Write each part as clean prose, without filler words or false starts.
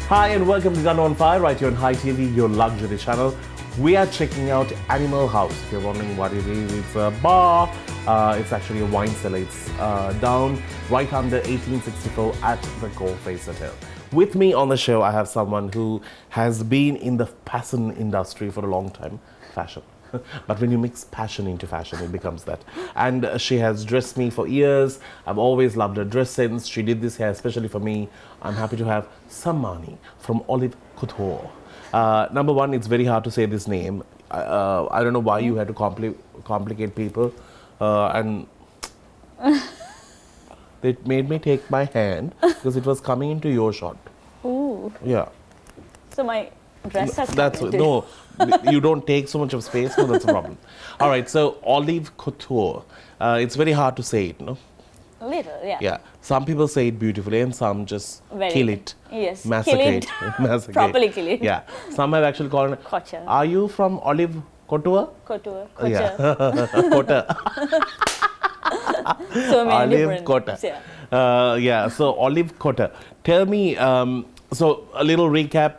Hi and welcome to Danu on Fire right here on Hi TV, your luxury channel. We are checking out Animal House. If you're wondering what it is, it's a bar. It's actually a wine cellar. It's down right under 1864 at the Goldface Hotel. With me on the show, I have someone who has been in the fashion industry for a long time. Fashion. But when you mix passion into fashion, it becomes that. And she has dressed me for years. I've always loved her dress sense. She did this hair especially for me. I'm happy to have Sammani from Olive Couture. Number one, it's very hard to say this name. I don't know why you had to complicate people. And it made me take my hand because it was coming into your shot. Ooh. Yeah. So my dress has That's come into no. You don't take so much of space, no, that's a problem. All right, so Olive Couture. It's very hard to say it, no? A little, yeah. Yeah. Some people say it beautifully and some just kill it. Yes. Massacre Kill it. Properly kill it. Yeah. Some have actually called it. Couture. Are you from Olive Couture? Couture. Yeah. Couture. So many Olive different Couture. yeah. Yeah, so Olive Couture. Tell me, so a little recap.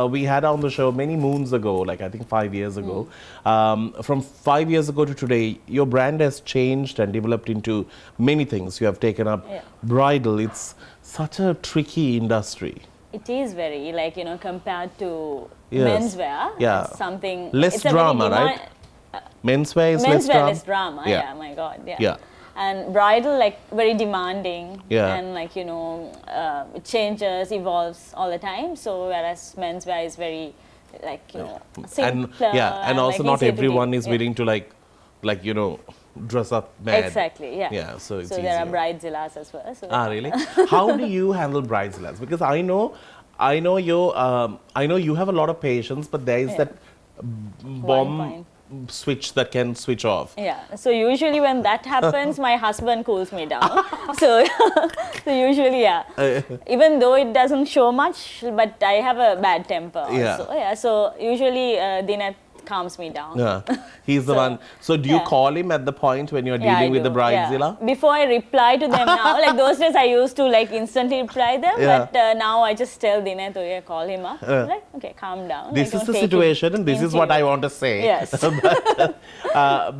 We had on the show many moons ago, like I think 5 years ago. From 5 years ago to today, your brand has changed and developed into many things. You have taken up bridal. It's such a tricky industry. It is very, like, you know, compared to Yes. menswear. Yeah. It's something. Less it's a drama, very right? Menswear is less Menswear drama. less drama. Yeah. Yeah. My God. Yeah. Yeah. And bridal, like, very demanding. Yeah. And, like, you know, it changes, evolves all the time. So whereas menswear is very, like, you know, simpler. And also like not easier to everyone do. is willing to like you know, dress up mad. Exactly. Yeah. Yeah, so it's So there are easier. bridezillas as well. So Really? How do you handle bridezillas? Because I know you have a lot of patience, but there is that bomb point. switch that can switch off. Yeah. So usually when that happens, my husband cools me down. so usually, yeah. Even though it doesn't show much, but I have a bad temper. Yeah. Also. Yeah. So usually, Dinat calms me down. Yeah, he's the one. So do you call him at the point when you're Yeah, dealing I with the do, bridezilla? yeah. Before I reply to them now, like those days I used to like instantly reply them, but now I just tell Dinat, oh yeah, call him up. Like, okay, calm down. This like, is the don't take situation, it and this is what I want to say. Yes.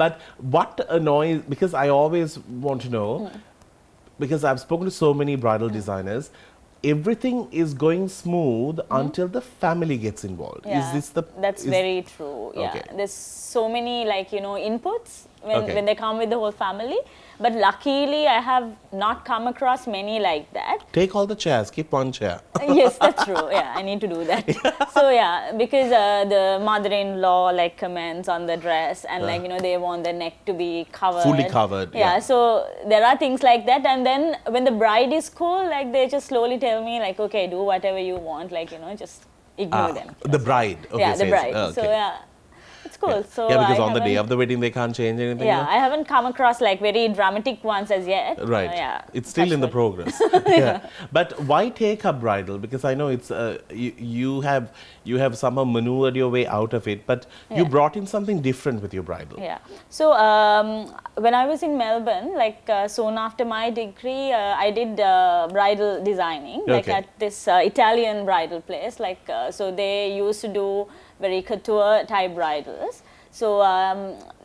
But what annoys, because I always want to know, because I've spoken to so many bridal designers, everything is going smooth until the family gets involved. Yeah, Is this the? That's very true. Yeah, Okay. there's so many, like, you know, inputs when, Okay. when they come with the whole family. But luckily, I have not come across many like that. Take all the chairs, keep one chair. Yes, that's true. Yeah, I need to do that. So yeah, because the mother-in-law like comments on the dress and like, you know, they want the neck to be covered. Fully covered. Yeah, so there are things like that, and then when the bride is cool, like they just slowly tell me like, okay, do whatever you want, like, you know, just ignore them. The bride. Okay, Yeah, the says. bride. Okay. So yeah, it's cool. So yeah, because I on the day haven't- of the wedding they can't change anything. yeah, no? I haven't come across like very dramatic ones as yet. Right. Yeah. It's still in the wood. progress. Yeah. But why take up bridal? Because I know it's you have somehow maneuvered your way out of it, but you brought in something different with your bridal. Yeah. So when I was in Melbourne, like soon after my degree, I did bridal designing, like Okay. at this Italian bridal place. Like so, they used to do very couture type bridals. So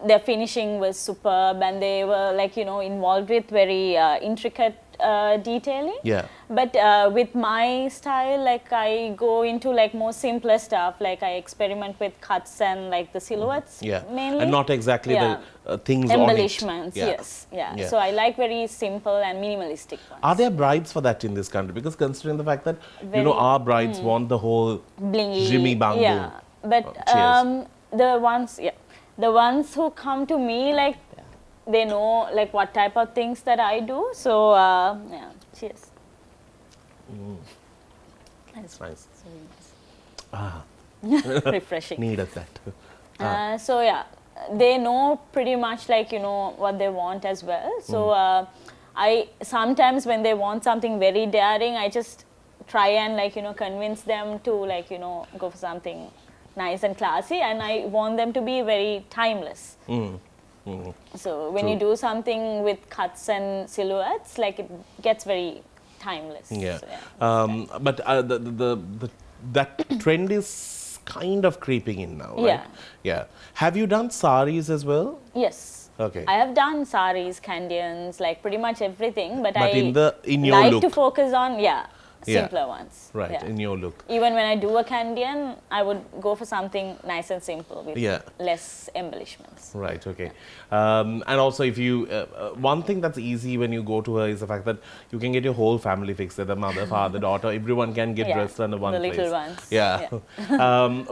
their finishing was superb, and they were like, you know, involved with very intricate detailing. Yeah. But with my style, like I go into like more simpler stuff. Like I experiment with cuts and like the silhouettes mainly. And not exactly the things embellishments. on it. Yes. Yeah. So I like very simple and minimalistic ones. Are there brides for that in this country? Because considering the fact that you know our brides want the whole blingy, Jimmy Bang yeah. But the ones who come to me, like they know like what type of things that I do. So yeah, cheers. That's nice. Refreshing. Needed that. So yeah, they know pretty much like, you know, what they want as well. So I sometimes when they want something very daring, I just try and like, you know, convince them to like, you know, go for something nice and classy, and I want them to be very timeless. So when you do something with cuts and silhouettes, like it gets very timeless. Yeah. So, yeah. But the that trend is kind of creeping in now, right? Yeah. Yeah. Have you done saris as well? Yes. Okay. I have done saris, Kandiyans, like pretty much everything, but I in your like look. to focus on, Yeah. simpler ones. Right, Yeah. in your look. Even when I do a Kandiyan, I would go for something nice and simple with Yeah. less embellishments. Right, okay. And also if you, one thing that's easy when you go to her is the fact that you can get your whole family fixed there, the mother, father, daughter, everyone can get dressed under one the place. little ones. Yeah.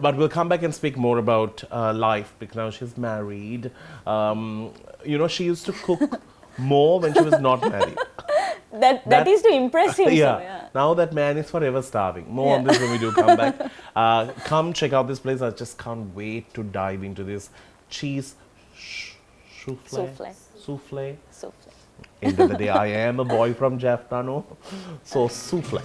But we'll come back and speak more about life because now she's married. You know, she used to cook more when she was not married. That is to impress him. Yeah. So, yeah. Now that man is forever starving. More on this when we do come back. Come check out this place. I just can't wait to dive into this cheese souffle. Souffle. Souffle. End of the day, I am a boy from Danu. So souffle.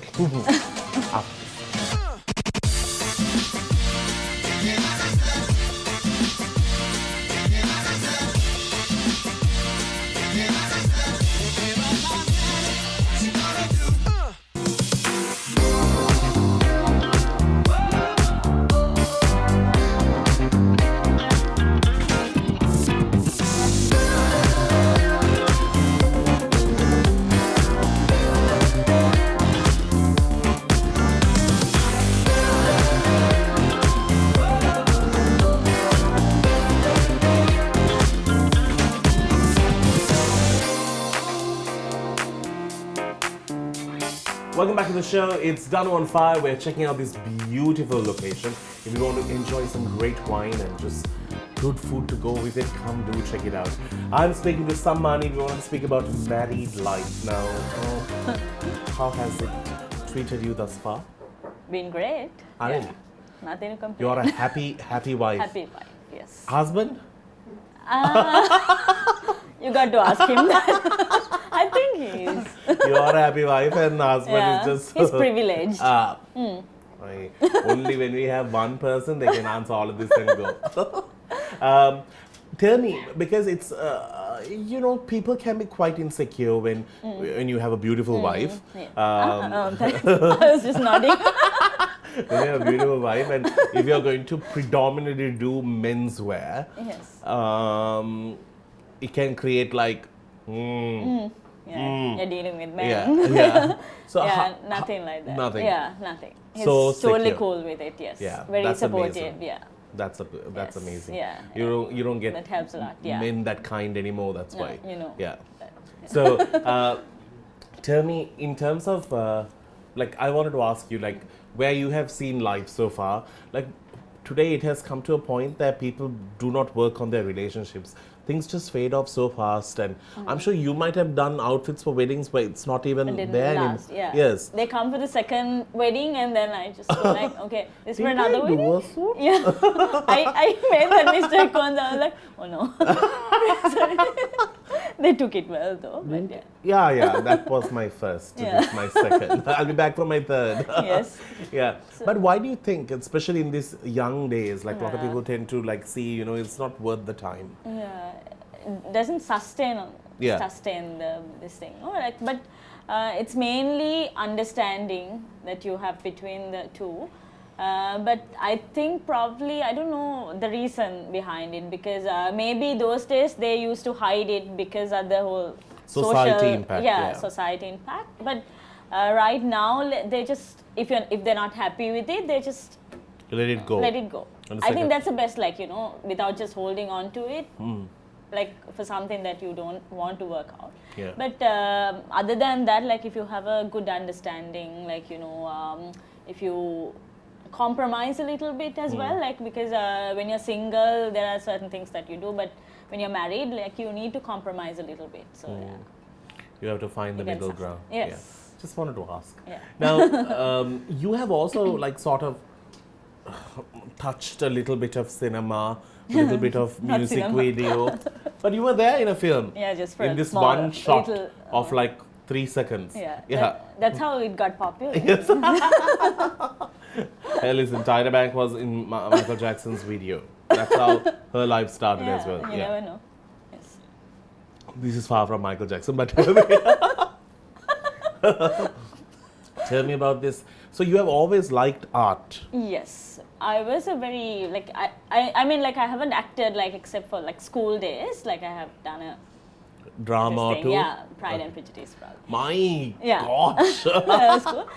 Welcome back to the show. It's Danu on Fire. We're checking out this beautiful location. If you want to enjoy some great wine and just good food to go with it, come do check it out. I'm speaking to Sammani. We want to speak about married life now. How has it treated you thus far? Been great. I mean, nothing to complain. you're a happy wife. Happy wife, yes. Husband? You got to ask him that. I think he is. You're a happy wife and husband is just... He's privileged. Only when we have one person, they can answer all of this and go. Tell me, because it's, you know, people can be quite insecure when you have a beautiful wife. Yeah. I was just nodding. When you have a beautiful wife and if you're going to predominantly do menswear, Yes. It can create like... You're dealing with men. So nothing like that. Nothing. Yeah, nothing. He's So totally secure. cool with it. Yes. Yeah, Very that's supportive. amazing. Yeah. That's Yes, amazing. yeah, You don't get That helps a lot. Yeah. men that kind anymore. That's No, why. you know. Yeah. So tell me, in terms of like, I wanted to ask you, like, where you have seen life so far, like. Today it has come to a point that people do not work on their relationships. Things just fade off so fast, and I'm sure you might have done outfits for weddings where it's not even Didn't there last, anymore. yeah. Yes. They come for the second wedding and then I just go like, okay, this is for another Did I do wedding? a suit? Yeah. I made that mistake once. I was like, oh no. They took it well though. But Yeah, that was my first. Yeah. This is my second. I'll be back for my third. Yes. Yeah. But why do you think, especially in these young days, like a lot of people tend to like see, you know, it's not worth the time. Yeah. It doesn't sustain this thing. All right. But it's mainly understanding that you have between the two. But I think probably, I don't know the reason behind it, because maybe those days they used to hide it because of the whole Society impact. Yeah. society impact. But right now, they just, if they're not happy with it, they just Let it go. let it go. And it's I like think a- that's the best, like, you know, without just holding on to it, like for something that you don't want to work out. Yeah. But other than that, like if you have a good understanding, like, you know, if you compromise a little bit as well, like, because when you're single, there are certain things that you do, but when you're married, like, you need to compromise a little bit. So You have to find the can middle sustain. ground. Yes. Yeah. Just wanted to ask. Yeah. Now, you have also like sort of touched a little bit of cinema, a little bit of Not music cinema. video, but you were there in a film. Yeah, just for in a this small, one shot little, of like 3 seconds. Yeah. That's how it got popular. Yes. Hey, listen, Tyra Banks was in Michael Jackson's video. That's how her life started as well. You never know. Yes. This is far from Michael Jackson, but Tell me about this. So you have always liked art. Yes, I was a very like I mean like I haven't acted like except for like school days. Like I have done a Drama this thing, too? yeah, Pride and Prejudice, probably. My Yeah. gosh. That was cool.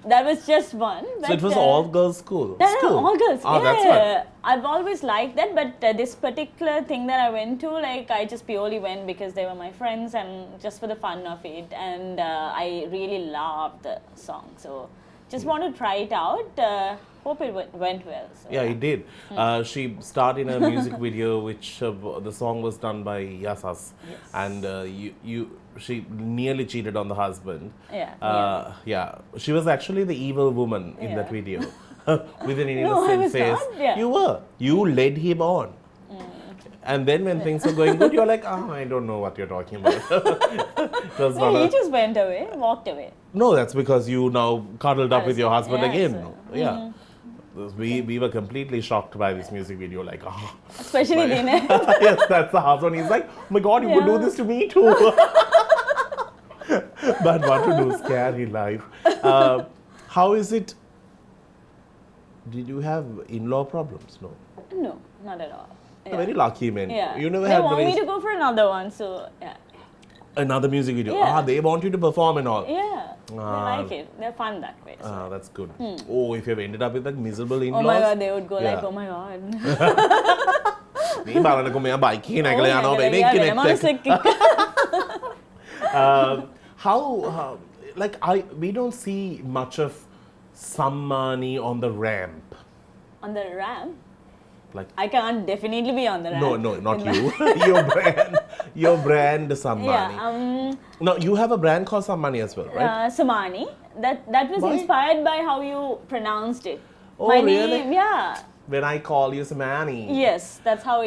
That was just one. So it was all girls school? No, School? all girls. Ah, yeah, that's fun. I've always liked that, but this particular thing that I went to, like, I just purely went because they were my friends and just for the fun of it. And I really loved the song. So just want to try it out. Hope it went well. So, Yeah, it did. She starred in a music video, which the song was done by Yasas, and she nearly cheated on the husband. Yeah. She was actually the evil woman in that video, with an innocent face. Not, yeah. You were. You led him on. And then when things were going good, you're like, oh, I don't know what you're talking about. It was not he just went away, walked away. No, that's because you now cuddled up with your husband again. So, Yeah. We were completely shocked by this music video, like, oh. Especially Dinesh. Yes, that's the husband. He's like, oh my God, you would do this to me too. But what to do, scary life. How is it? Did you have in-law problems? No. No, not at all. You're very lucky, man. Yeah. You never they had want me to go for another one, so yeah. Another music video. Yeah. They want you to perform and all. Yeah, they like it. They're fun that way. So. That's good. Oh, if you've ended up with like miserable in-laws. Oh my God, they would go like, oh my God. මේ බලනකො මෙයා bike එකේ නැගලා යනවා baby කෙනෙක් how like we don't see much of Sammani on the ramp. On the ramp? Like I can't definitely be on the ramp. No, not you. Your brand Sammani. Yeah. No, you have a brand called Sammani as well, right? Sammani. That was inspired by how you pronounced it. Oh, My really? name, yeah. When I call you Sammani. Yes, that's how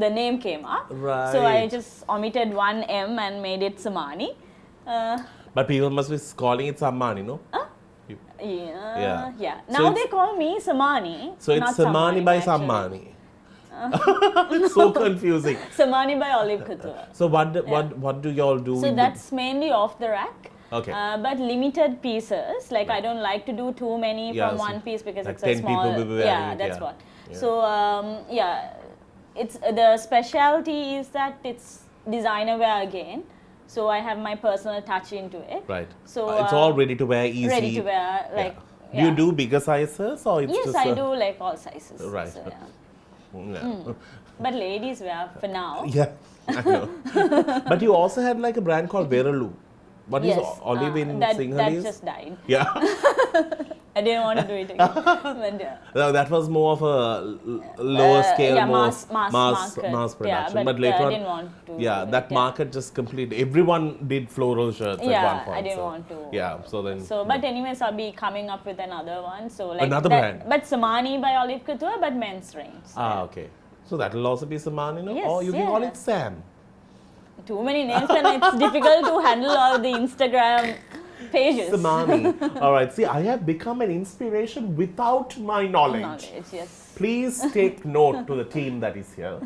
the name came up. Right. So I just omitted one M and made it Sammani. But people must be calling it Sammani, no? Yeah. So Now they call me Sammani. So it's Sammani by actually. Sammani. It's so confusing. Sammani by Olive Couture. So what do y'all do? So that's mainly off the rack. Okay. But limited pieces. Like I don't like to do too many from one piece because like it's a 10 small. people will be wearing it, that's yeah. what. Yeah. So it's the specialty is that it's designer wear again. So I have my personal touch into it. Right. So it's all ready to wear, easy. Ready to wear, like. Yeah. Do you do bigger sizes or it's yes, just? I do like all sizes. Right. So, Yeah. But ladies wear for now. Yeah, I know. But you also had like a brand called Veralu. What is Olive in Sinhalese? That just died. Yeah. I didn't want to do it again. But yeah. No, that was more of a lower scale, mass production. Yeah, but later I on, didn't want to. Yeah, that market just completely. Everyone did floral shirts at one point. I didn't want to. Yeah, so then. So, but anyways, I'll be coming up with another one. So like another brand. But Sammani by Olive Couture, but men's range. So. Okay. So that will also be Sammani, no? Yes, Or you can call it Sam. Too many names and it's difficult to handle all the Instagram pages. Sammani. All right. See, I have become an inspiration without my knowledge. Yes. Please take note to the team that is here.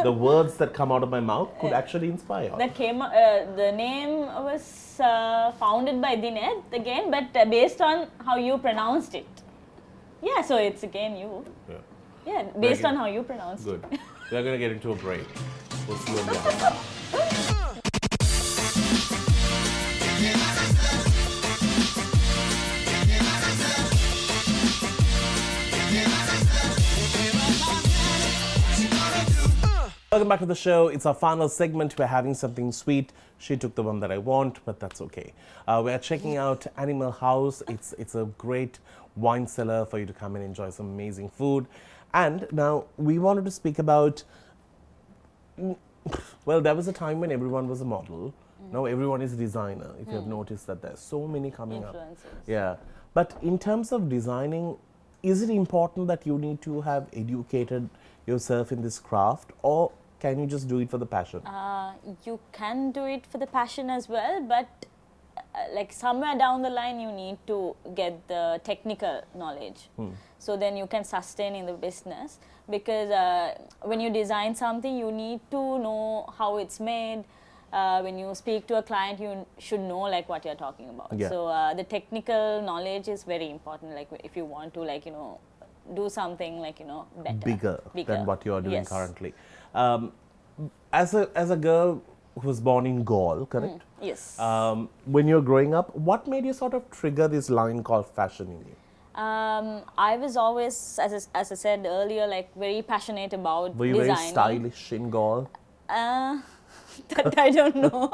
The words that come out of my mouth could actually inspire. That came. The name was founded by Dinesh again, but based on how you pronounced it. Yeah. So it's again you. Yeah. Based on how you pronounced it. Good. We're going to get into a break. We'll see you on the other side. Welcome back to the show. It's our final segment. We're having something sweet. She took the one that I want, but that's okay. We're checking out Animal House. It's a great wine cellar for you to come and enjoy some amazing food. And now we wanted to speak about, well, there was a time when everyone was a model. Now everyone is a designer. If you have noticed that there's so many coming up. Yeah. But in terms of designing, is it important that you need to have educated yourself in this craft, or can you just do it for the passion? You can do it for the passion as well, but like somewhere down the line you need to get the technical knowledge. So then you can sustain in the business, because when you design something you need to know how it's made, when you speak to a client, you should know like what you're talking about. Yeah. So the technical knowledge is very important, like if you want to like do something like better, Bigger than what you are doing Yes. currently. As a girl who was born in Gaul, correct? Yes. When you were growing up, what made you sort of trigger this line called fashion in you? I was always, as I said earlier, like very passionate about Were you very designing. stylish in Gaul? That I don't know.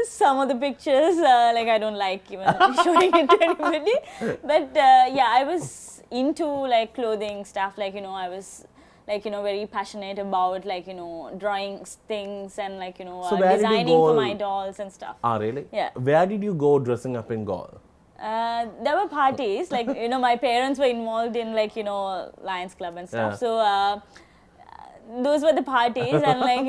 Some of the pictures, like I don't like even showing it to anybody. But yeah, I was into like clothing stuff. Like I was like very passionate about like drawing things and like So where did you designing for go- my dolls and stuff. Ah, really? Yeah. Where did you go dressing up in Gaul? There were parties, like my parents were involved in like Lions Club and stuff. Yeah. So those were the parties, and like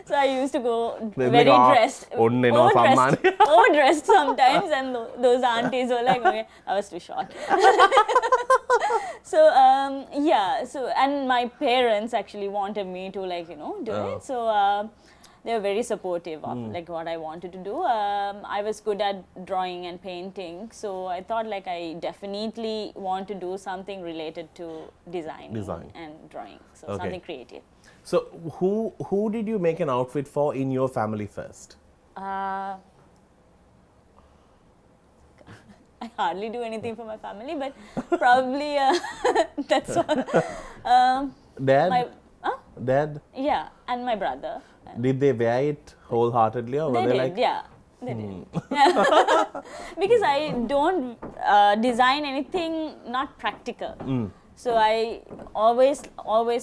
so I used to go They'd be very like, "Ah, dressed, onne no Sammani." overdressed sometimes, and those aunties were like, okay, I was too short. So yeah, so and my parents actually wanted me to like do it. So they were very supportive of like what I wanted to do. I was good at drawing and painting, so I thought like I definitely want to do something related to design. And drawing, so Okay. something creative. So who did you make an outfit for in your family first? I hardly do anything for my family, but probably that's all. Dad? My, Dad? yeah, and my brother. Did they wear it wholeheartedly or were They they did, like, yeah. They did. Because I don't design anything not practical. So I always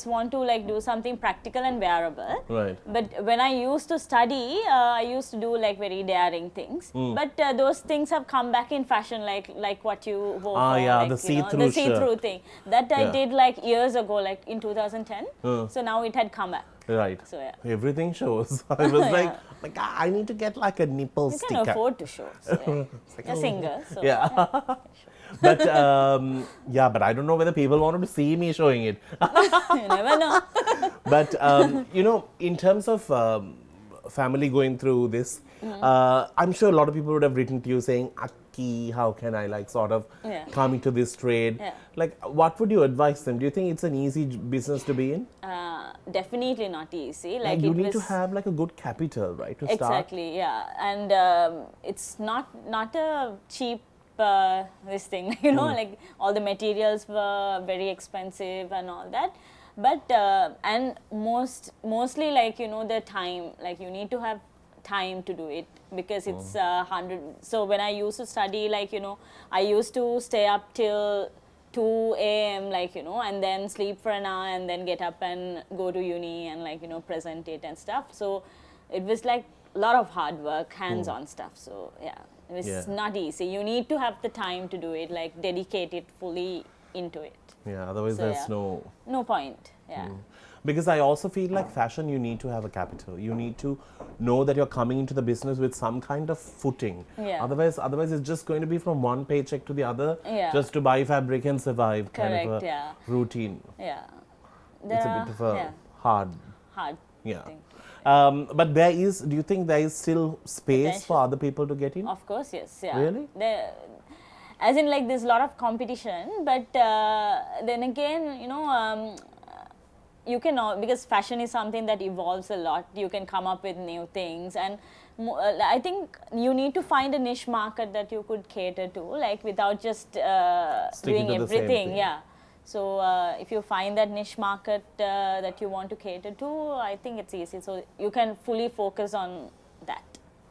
want to like do something practical and wearable. Right. But when I used to study, I used to do like very daring things. But those things have come back in fashion, like what you wore for, yeah, like, the see-through the see-through thing. That I Yeah. did like years ago, like in 2010. So now it had come back. Right. So yeah. Everything shows. I was Yeah. like, I need to get like a nipple You sticker. can afford to show. So, yeah. It's like, You're a singer, so Yeah. But yeah, but I don't know whether people wanted to see me showing it. you never know. But in terms of family going through this, I'm sure a lot of people would have written to you saying, Aki, how can I like sort of Yeah. come into this trade? Yeah. Like, what would you advise them? Do you think it's an easy business to be in? Definitely not easy. Like, Like you it need was to have like a good capital, right, to start? exactly, yeah, and it's not a cheap this thing, like all the materials were very expensive and all that. But and mostly like the time, like you need to have time to do it because it's 100. So when I used to study, like I used to stay up till 2 a.m. like and then sleep for an hour and then get up and go to uni and like present it and stuff. So it was like a lot of hard work, hands-on stuff. So yeah, it was Yeah. not easy. You need to have the time to do it, like dedicate it fully into it. Yeah, otherwise So, there's yeah. no... No point. Yeah. Because I also feel like fashion, you need to have a capital. You need to know that you're coming into the business with some kind of footing. Yeah. Otherwise it's just going to be from one paycheck to the other, Yeah. just to buy fabric and survive, kind of Correct, a yeah. routine. Yeah. It's a bit of a yeah, hard. hard Yeah. thing. But do you think there is still space Potential. for other people to get in? Of course, yes. Yeah. Really? As in, like, there's a lot of competition, but then again, you can, because fashion is something that evolves a lot. You can come up with new things, and I think you need to find a niche market that you could cater to, like without just Sticking doing to the same everything. thing. Yeah. So if you find that niche market that you want to cater to, I think it's easy. So you can fully focus on that,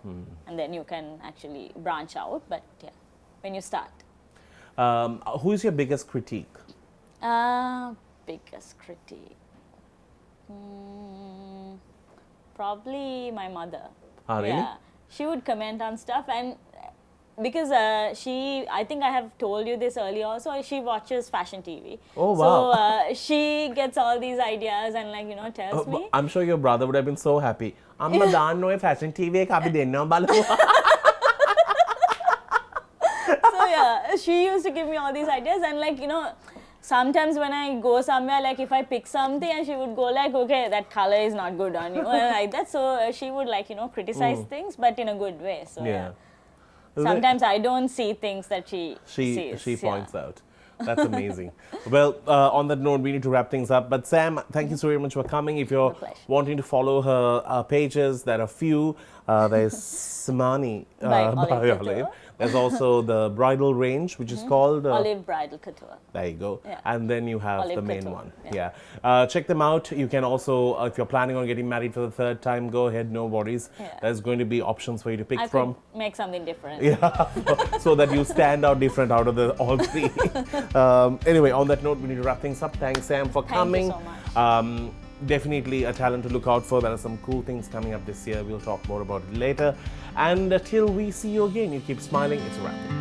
and then you can actually branch out. But yeah, when you start. Who is your biggest critique? Biggest critique. Probably my mother. Ah, really? Yeah, she would comment on stuff, and because I think I have told you this earlier also, she watches fashion TV. Oh, wow. So she gets all these ideas and like tells me. I'm sure your brother would have been so happy. Amma danno fashion TV kapi denna balawa. So yeah, she used to give me all these ideas, and like sometimes when I go somewhere, like if I pick something and she would go like, okay, that color is not good on you, and like that. So she would like, criticize things, but in a good way. So yeah. Sometimes I don't see things that she sees. She points out. That's amazing. Well, on that note, we need to wrap things up. But Sam, thank you so very much for coming. If you're wanting to follow her pages, there are a few. There's Sammani Pathiranagama. There's also the bridal range, which is called Olive Bridal Couture. There you go. Yeah. And then you have Olive the main Couture. one. Yeah. Check them out. You can also, if you're planning on getting married for the third time, go ahead, no worries. Yeah. There's going to be options for you to pick I from. could make something different. Yeah, so that you stand out different out of the all three. Anyway, on that note, we need to wrap things up. Thanks, Sam, for coming. Thank you so much. Definitely a talent to look out for. There are some cool things coming up this year. We'll talk more about it later. And till we see you again, you keep smiling. It's a wrap.